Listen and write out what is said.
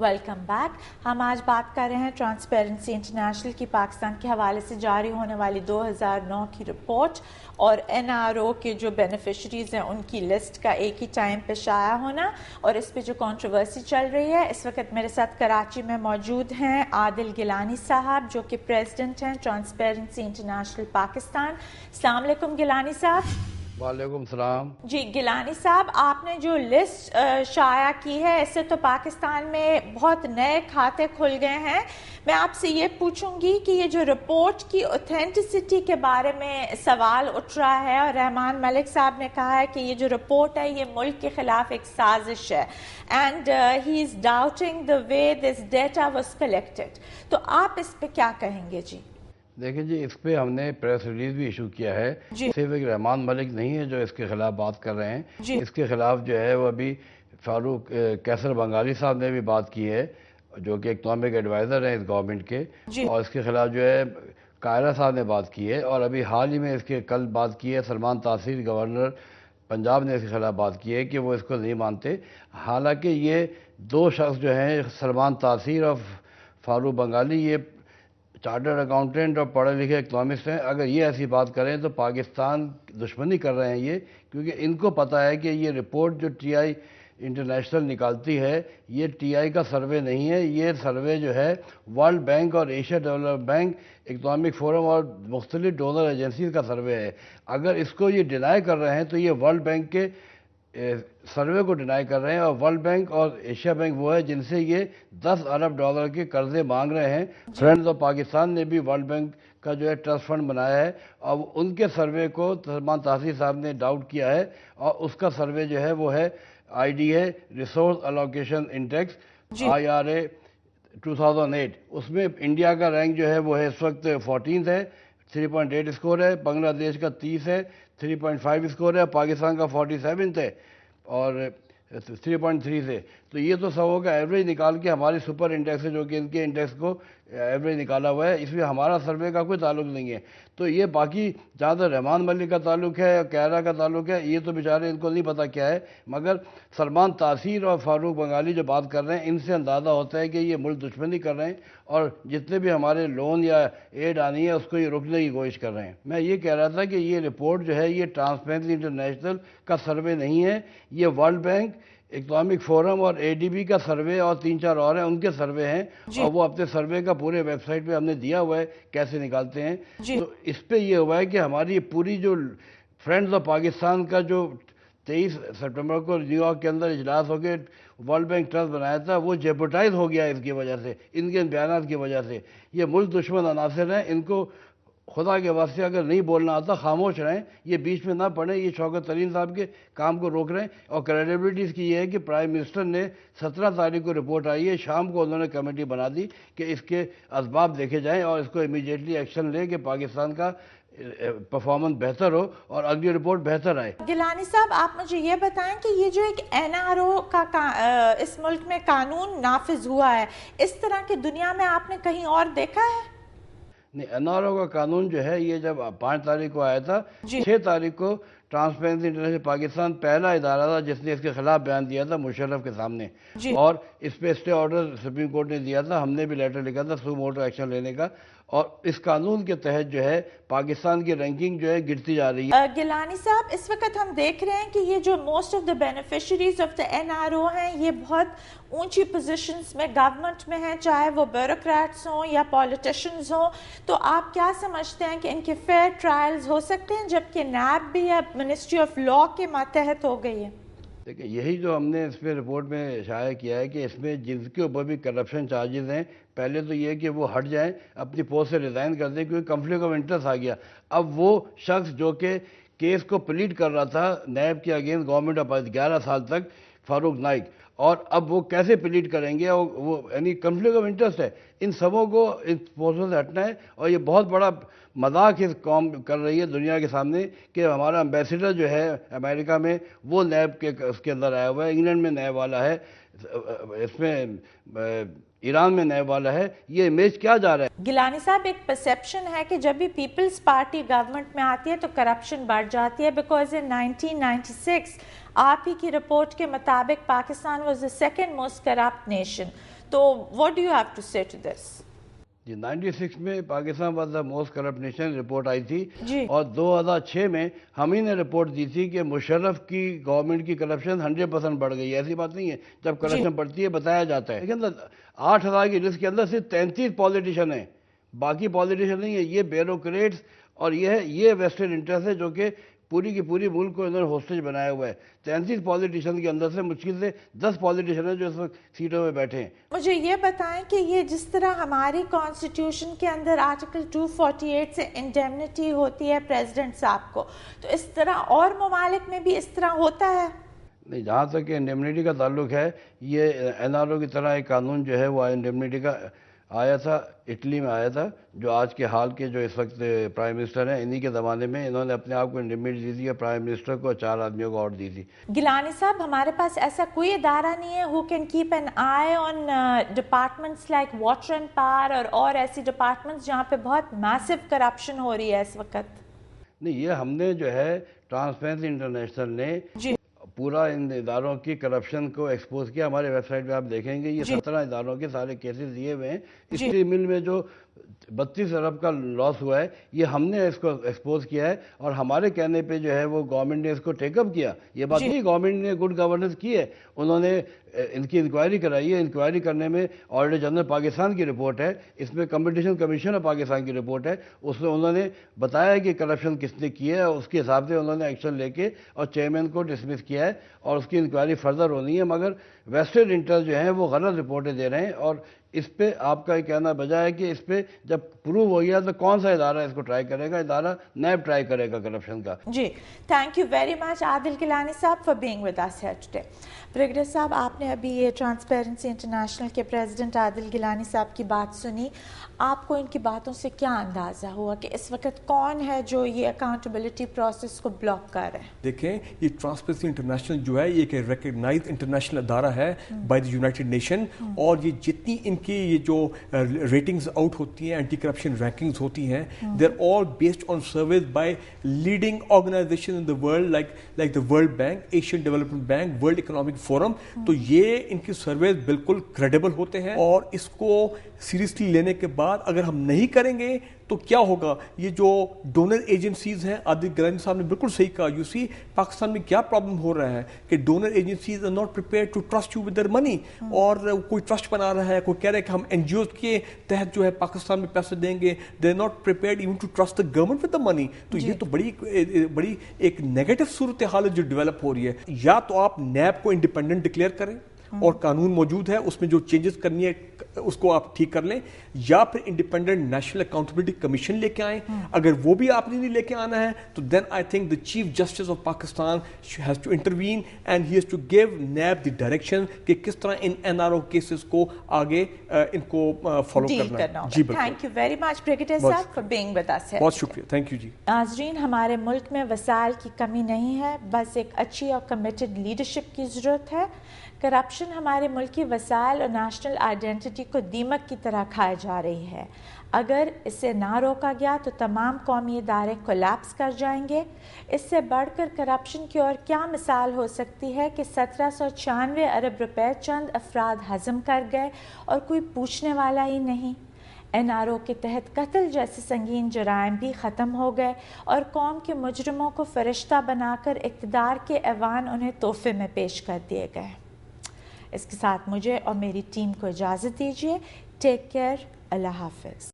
Welcome back. ہم آج بات کر رہے ہیں ٹرانسپیرنسی انٹرنیشنل کی پاکستان کے حوالے سے جاری ہونے والی 2009 کی رپورٹ اور NRO کے جو بینیفیشریز ہیں ان کی لسٹ کا ایک ہی ٹائم پہ شائع ہونا اور اس پہ جو کنٹروورسی چل رہی ہے. اس وقت میرے ساتھ کراچی میں موجود ہیں عادل گیلانی صاحب جو کہ پریزیڈنٹ ہیں ٹرانسپیرنسی انٹرنیشنل پاکستان. السلام علیکم گیلانی صاحب. وعلیکم السلام. جی گیلانی صاحب، آپ نے جو لسٹ شائع کی ہے اس سے تو پاکستان میں بہت نئے کھاتے کھل گئے ہیں. میں آپ سے یہ پوچھوں گی کہ یہ جو رپورٹ کی اوتھینٹسٹی کے بارے میں سوال اٹھ رہا ہے اور رحمان ملک صاحب نے کہا ہے کہ یہ جو رپورٹ ہے یہ ملک کے خلاف ایک سازش ہے and he is doubting the way this data was collected. تو آپ اس پہ کیا کہیں گے؟ جی دیکھیں جی، اس پہ ہم نے پریس ریلیز بھی ایشو کیا ہے. صرف ایک رحمان ملک نہیں ہے جو اس کے خلاف بات کر رہے ہیں. اس کے خلاف جو ہے وہ ابھی فاروق کیسر بنگالی صاحب نے بھی بات کی ہے جو کہ اکنامک ایڈوائزر ہیں اس گورنمنٹ کے، اور اس کے خلاف جو ہے قائرہ صاحب نے بات کی ہے، اور ابھی حال ہی میں اس کے کل بات کی ہے سلمان تاثیر گورنر پنجاب نے اس کے خلاف بات کی ہے کہ وہ اس کو نہیں مانتے. حالانکہ یہ دو شخص جو ہیں سلمان تاثیر اور فاروق بنگالی یہ چارٹرڈ اکاؤنٹنٹ اور پڑھے لکھے اکنامسٹ ہیں. اگر یہ ایسی بات کریں تو پاکستان دشمنی کر رہے ہیں یہ، کیونکہ ان کو پتہ ہے کہ یہ رپورٹ جو ٹی آئی انٹرنیشنل نکالتی ہے یہ ٹی آئی کا سروے نہیں ہے. یہ سروے جو ہے ورلڈ بینک اور Asia development bank, economic forum اور مختلف ڈونر ایجنسیز کا سروے ہے. اگر اس کو یہ ڈینائی کر رہے ہیں تو یہ ورلڈ بینک کے سروے کو ڈینائی کر رہے ہیں، اور ورلڈ بینک اور ایشیا بینک وہ ہے جن سے یہ $10 ارب کے قرضے مانگ رہے ہیں. فرینڈز آف پاکستان نے بھی ورلڈ بینک کا جو ہے ٹرسٹ فنڈ بنایا ہے، اور ان کے سروے کو سلمان تاثیر صاحب نے ڈاؤٹ کیا ہے، اور اس کا سروے جو ہے وہ ہے ID ہے ریسورس الوکیشن انڈیکس IRA 2008. اس میں انڈیا کا رینک جو ہے وہ ہے اس وقت 14 ہے، 3.8 اسکور ہے. بنگلہ دیش کا 30 ہے، 3.5 اسکور ہے. پاکستان کا 47 ہے اور 3.3 سے. تو یہ تو سبوں کا ایوریج نکال کے ہماری سپر انڈیکس ہے جو کہ ان کے انڈیکس کو ایوریج نکالا ہوا ہے. اس میں ہمارا سروے کا کوئی تعلق نہیں ہے. تو یہ باقی جہاں تک رحمان ملک کا تعلق ہے یا قائرہ کا تعلق ہے یہ تو بیچارے ان کو نہیں پتہ کیا ہے، مگر سلمان تاثیر اور فاروق بنگالی جو بات کر رہے ہیں ان سے اندازہ ہوتا ہے کہ یہ ملک دشمنی کر رہے ہیں، اور جتنے بھی ہمارے لون یا ایڈ آنی ہے اس کو یہ روکنے کی کوشش کر رہے ہیں. میں یہ کہہ رہا تھا کہ یہ رپورٹ جو ہے یہ ٹرانسپیرنسی انٹرنیشنل کا سروے نہیں ہے، یہ ورلڈ بینک، اکنامک فورم اور ADB کا سروے اور 3-4 اور ہیں ان کے سروے ہیں، اور وہ اپنے سروے کا پورے ویب سائٹ پہ ہم نے دیا ہوا ہے کیسے نکالتے ہیں. تو اس پہ یہ ہوا ہے کہ ہماری پوری جو فرینڈز آف پاکستان کا جو 23 سپٹمبر کو نیو یارک کے اندر اجلاس ہو کے ورلڈ بینک ٹرسٹ بنایا تھا وہ جیپوٹائز ہو گیا اس کی وجہ سے، ان کے بیانات کی وجہ سے. یہ ملک دشمن عناصر ہیں، ان کو خدا کے واسطے اگر نہیں بولنا آتا خاموش رہیں، یہ بیچ میں نہ پڑیں. یہ شوکت ترین صاحب کے کام کو روک رہے ہیں. اور کریڈیبلٹی اس کی یہ ہے کہ پرائم منسٹر نے 17 تاریخ کو رپورٹ آئی ہے، شام کو انہوں نے کمیٹی بنا دی کہ اس کے اسباب دیکھے جائیں اور اس کو امیڈیٹلی ایکشن لے کہ پاکستان کا پرفارمنس بہتر ہو اور اگلی رپورٹ بہتر آئے. گیلانی صاحب آپ مجھے یہ بتائیں کہ یہ جو ایک NRO کا اس ملک میں قانون نافذ ہوا ہے، اس طرح کی دنیا میں آپ نے کہیں اور دیکھا ہے؟ نہیں، NRO کا قانون جو ہے یہ جب 5 تاریخ کو آیا تھا، 6 تاریخ کو ٹرانسپیرنسی انٹرنیشنل پاکستان پہلا ادارہ تھا جس نے اس کے خلاف بیان دیا تھا مشرف کے سامنے، اور اس پہ اسٹے آرڈر سپریم کورٹ نے دیا تھا. ہم نے بھی لیٹر لکھا تھا سو موٹو ایکشن لینے کا، اور اس قانون کے تحت جو ہے پاکستان کی رینکنگ جو ہے گرتی جا رہی ہے. گیلانی صاحب اس وقت ہم دیکھ رہے ہیں کہ یہ جو most of the beneficiaries of the NRO ہیں یہ بہت اونچی پوزیشنز میں گورنمنٹ میں ہیں، چاہے وہ بیوروکریٹس ہوں یا پولیٹیشنز ہوں. تو آپ کیا سمجھتے ہیں کہ ان کے فیئر ٹرائلز ہو سکتے ہیں جبکہ نیب بھی اب منسٹری آف لا کے ماتحت ہو گئی ہے؟ دیکھیں یہی جو ہم نے اس پہ رپورٹ میں شائع کیا ہے کہ اس میں جن کے اوپر بھی کرپشن چارجز ہیں، پہلے تو یہ کہ وہ ہٹ جائیں، اپنی پوسٹ سے ریزائن کر دیں کیونکہ کنفلکٹ آف انٹرسٹ آ گیا. اب وہ شخص جو کہ کیس کو پلیڈ کر رہا تھا نیب کے اگینسٹ گورنمنٹ آف 11 سال تک، فاروق نائک، اور اب وہ کیسے پلیڈ کریں گے؟ اور وہ یعنی کنفلکٹ آف انٹرسٹ ہے. ان سبوں کو اس پوسٹوں سے ہٹنا ہے، اور یہ بہت بڑا مذاق اس قوم کر رہی ہے دنیا کے سامنے کہ ہمارا امبیسڈر جو ہے امریکہ میں وہ نیب کے اس کے اندر آیا ہوا ہے، انگلینڈ میں نیب والا ہے، اس میں ایران میں نیب والا ہے. یہ امیج کیا جا رہا ہے؟ گیلانی صاحب ایک پرسیپشن ہے کہ جب بھی پیپلز پارٹی گورنمنٹ میں آتی ہے تو کرپشن بڑھ جاتی ہے، بیکاز ان 1996 آپ ہی کی رپورٹ کے مطابق Pakistan was the second most corrupt nation. تو what do you have to say to this? جی 96 میں Pakistan was the most corrupt nation report آئی تھی اور 2006 میں ہم ہی نے رپورٹ دی تھی کہ مشرف کی گورنمنٹ کی کرپشن 100% بڑھ گئی. ایسی بات نہیں ہے, جب کرپشن بڑھتی ہے بتایا جاتا ہے. لیکن 8,000 کی لسٹ کے اندر صرف 33 پالیٹیشین ہیں, باقی پالیٹیشین نہیں ہے. یہ بیوروکریٹس اور یہ ویسٹرن انٹرسٹ ہے جو کہ پوری کی پوری ملک کو انہوں نے ہوسٹیج بنایا ہوا ہے. 33 پالیٹیشن کے اندر سے مشکل سے 10 پالیٹیشن ہیں جو اس وقت سیٹوں میں بیٹھے ہیں. مجھے یہ بتائیں کہ یہ جس طرح ہماری کانسٹیٹیوشن کے اندر آرٹیکل 248 سے انڈیمنٹی ہوتی ہے پریزیڈنٹ صاحب کو, تو اس طرح اور ممالک میں بھی اس طرح ہوتا ہے؟ نہیں, جہاں تک کہ انڈیمنٹی کا تعلق ہے, یہ NRO کی طرح ایک قانون جو ہے وہ انڈیمنٹی کا آیا تھا, اٹلی میں آیا تھا, جو آج کے حال کے جو اس وقت پرائم منسٹر ہیں انہی کے زمانے میں انہوں نے اپنے آپ کو انڈیمنٹی دی تھی, پرائم منسٹر کو 4 آدمیوں کو اور دی تھی. گیلانی صاحب, ہمارے پاس ایسا کوئی ادارہ نہیں ہے who can keep an eye on departments like water and power اور ایسی ڈپارٹمنٹس جہاں پہ بہت میسو کرپشن ہو رہی ہے اس وقت؟ نہیں, یہ ہم نے جو ہے ٹرانسپیرنسی انٹرنیشنل نے پورا ان اداروں کی کرپشن کو ایکسپوز کیا. ہمارے ویب سائٹ پہ آپ دیکھیں گے یہ 17 اداروں کے سارے کیسز دیے ہوئے ہیں. اسٹری مل میں جو 32 ارب کا لاس ہوا ہے یہ ہم نے اس کو ایکسپوز کیا ہے, اور ہمارے کہنے پہ جو ہے وہ گورنمنٹ نے اس کو ٹیک اپ کیا. یہ بات نہیں, گورنمنٹ نے گڈ گورننس کی ہے, انہوں نے ان کی انکوائری کرائی ہے. انکوائری کرنے میں آڈیٹر جنرل پاکستان کی رپورٹ ہے, اس میں کمپٹیشن کمیشن آف پاکستان کی رپورٹ ہے, اس میں انہوں نے بتایا کہ کرپشن کس نے کی ہے, اور اس کے حساب سے انہوں نے ایکشن لے کے اور چیئرمین کو ڈسمس کیا ہے, اور اس کی انکوائری فردر ہونی ہے. مگر ویسٹرن انٹرسٹ جو ہیں وہ غلط رپورٹیں دے رہے ہیں, اور اس پہ آپ کا یہ کہنا بجا ہے کہ اس پہ جب پروو ہو گیا تو کون سا ادارہ اس کو ٹرائی کرے گا؟ ادارہ نیب ٹرائی کرے گا کرپشن کا. جی, thank you very much Adil Gilani صاحب for being with us here today. Brigadier صاحب, آپ نے ابھی یہ ٹرانسپیرنسی انٹرنیشنل کے پریزیڈنٹ عادل گیلانی صاحب کی بات سنی, آپ کو ان کی باتوں سے کیا اندازہ ہوا کہ اس وقت کون ہے جو یہ اکاؤنٹیبلٹی پروسیس کو بلاک کر رہے ہیں؟ دیکھیں, یہ ٹرانسپیرنسی انٹرنیشنل جو ہے یہ ایک ریکگنائزڈ انٹرنیشنل ادارہ ہے بائی دی یونائٹڈ نیشن, اور یہ جتنی ان کی یہ جو ریٹنگز آؤٹ ہوتی ہیں, اینٹی کرپشن رینکنگز ہوتی ہیں, they are all based on surveys by leading organization in the world like the world bank, Asian development bank, world economic forum. تو یہ ان کی سرویز بالکل کریڈیبل ہوتے ہیں, اور اس کو سیریسلی لینے کے بعد اگر ہم نہیں کریں گے تو کیا ہوگا؟ یہ جو ڈونر ایجنسیز ہیں, عادل گیلانی صاحب نے بالکل صحیح کہا. یو سی پاکستان میں کیا پرابلم ہو رہا ہے کہ donor agencies are not prepared to trust you with their money, اور کوئی ٹرسٹ بنا رہا ہے, کوئی کہہ رہا ہے کہ ہم NGOs کے تحت جو ہے پاکستان میں پیسے دیں گے, they are not prepared even to trust the government with the money. تو یہ تو بڑی ایک نیگیٹو صورتحال جو ڈیولپ ہو رہی ہے. یا تو آپ نیب کو انڈیپینڈنٹ ڈکلیئر کریں, اور قانون موجود ہے, اس میں جو چینجز کرنی ہے اس کو آپ ٹھیک کر لیں, یا پھر انڈیپینڈنٹ نیشنل اکاؤنٹیبلٹی کمیشن لے کے آئیں. اگر وہ بھی آپ نے نہیں لے کے آنا ہے تو then I think the chief justice of Pakistan has to intervene and he has to give NAB the direction کہ کس طرح ان NRO کیسز کو آگے ان کو فالو کرنا ہے. جی بالکل. Thank you very much brigadier صاحب فار بینگ ود اس. بہت شکریہ, تھینک یو. جی ناظرین, ہمارے ملک میں وسائل کی کمی نہیں ہے, بس ایک اچھی اور کمیٹڈ لیڈرشپ کی ضرورت ہے. کرپشن ہمارے ملک کی وسائل اور نیشنل آئیڈینٹی کو دیمک کی طرح کھائے جا رہی ہے. اگر اسے نہ روکا گیا تو تمام قومی ادارے کولیپس کر جائیں گے. اس سے بڑھ کر کرپشن کی اور کیا مثال ہو سکتی ہے کہ 1796 ارب روپے چند افراد ہضم کر گئے اور کوئی پوچھنے والا ہی نہیں. NRO کے تحت قتل جیسے سنگین جرائم بھی ختم ہو گئے, اور قوم کے مجرموں کو فرشتہ بنا کر اقتدار کے ایوان انہیں تحفے میں پیش کر دیے گئے. اس کے ساتھ مجھے اور میری ٹیم کو اجازت دیجیے. Take care. اللہ حافظ.